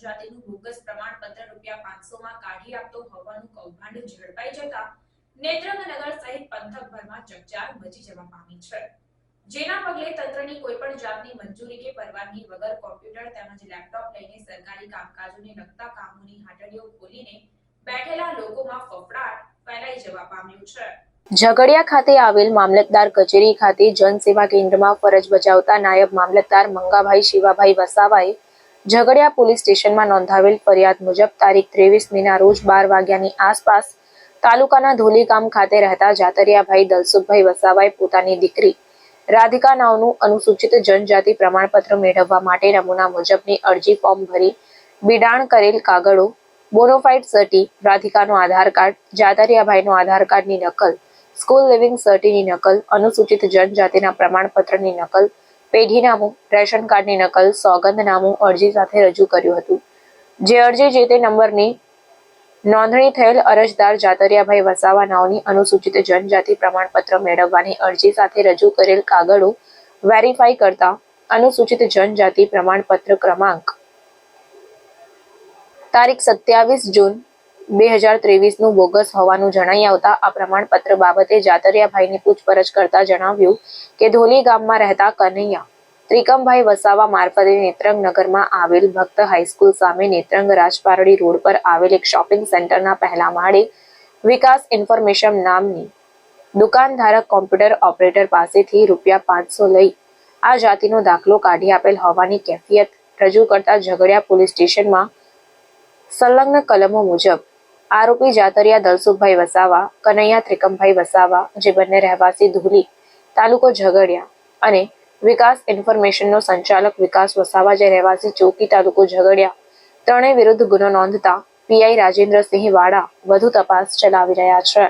જનજાતિનું bogus પ્રમાણપત્ર ₹500 કાઢી આપતો હોવાનું કૌભાંડ ઝડપાઈ જતા નેત્રંગ નગર સહિત પંથકભરમાં ચકચાર મચી જવા પામી છે, જેના પગલે તંત્રની કોઈ પણ જાતની મંજૂરી કે પરવાનગી વગર કોમ્પ્યુટર તેમજ લેપટોપ લઈને સરકારી કામકાજોને લગતા કામોની હાટડીઓ ખોલીને બેઠેલા લોકોમાં ફફડાટ ફેલાઈ જવા પામ્યો છે। ઝઘડિયા ખાતે આવેલ મામલતદાર કચેરી ખાતે જનસેવા કેન્દ્રમાં ફરજ બજાવતા નાયબ મામલતદાર મંગાભાઈ શિવાભાઈ વસાવાએ ઝઘડિયા પોલીસ સ્ટેશનમાં નોંધાવેલ ફરિયાદ મુજબ તારીખ 23 મેના રોજ 12 વાગ્યાની આસપાસ તાલુકાના ધોલીગામ ખાતે રહેતા જાતરિયાભાઈ દલસુખભાઈ વસાવાએ પોતાની દીકરી રાધિકા નાવનું અનુસૂચિત જનજાતિ પ્રમાણપત્ર મેળવવા માટે નમૂના મુજબની અરજી ફોર્મ ભરી બિડાણ કરેલ કાગળો, બોનોફાઇડ સર્ટી, રાધિકાનો આધાર કાર્ડ, જાતરિયાભાઈનો આધાર કાર્ડની નકલ, સ્કૂલ લિવિંગ સર્ટીની નકલ, અનુસૂચિત જનજાતિના પ્રમાણપત્રની નકલ, પેઢીનામું, રેશન કાર્ડની નકલ, સોગંદનામું અરજી સાથે રજૂ કર્યું હતું। જે અરજી જે તે નંબરની નોંધણી થયેલ અરજદાર જાતરિયાભાઈ વસાવા નાવની અનુસૂચિત જનજાતિ પ્રમાણપત્ર મેળવવાની અરજી સાથે રજૂ કરેલ કાગળો વેરીફાઈ કરતા અનુસૂચિત જનજાતિ પ્રમાણપત્ર ક્રમાંક તારીખ 27 જૂન 2023 નું બોગસ હોવાનું જણાઈ આવતા આ પ્રમાણપત્ર બાબતે જાતરિયાભાઈની પૂછપરછ કરતા જણાવ્યું કે ધોલી ગામમાં રહેતા કનૈયા ત્રિકમભાઈ વસાવા મારફતે નેત્રંગ નગરમાં આવેલ ભક્ત હાઈસ્કૂલ સામે નેત્રંગ રાજપારડી રોડ પર આવેલ એક શોપિંગ સેન્ટરના પહેલા માળે વિકાસ ઇન્ફોર્મેશન નામની દુકાનધારક કોમ્પ્યુટર ઓપરેટર પાસેથી ₹500 લઈ આ જાતિનો દાખલો કાઢી આપેલ હોવાની કેફિયત રજૂ કરતા ઝઘડિયા પોલીસ સ્ટેશનમાં સંલગ્ન કલમો મુજબ આરોપી જાતરિયા દલસુખભાઈ વસાવા, કનૈયા ત્રિકમભાઈ વસાવા, જે બંને રહેવાસી ધોલી, તાલુકો ઝઘડિયા, અને વિકાસ ઇન્ફોર્મેશનનો સંચાલક વિકાસ વસાવા, જે રહેવાસી ચોકી, તાલુકો ઝઘડિયા, ત્રણેય વિરુદ્ધ ગુનો નોંધતા પીઆઈ રાજેન્દ્રસિંહ વાડા વધુ તપાસ ચલાવી રહ્યા છે।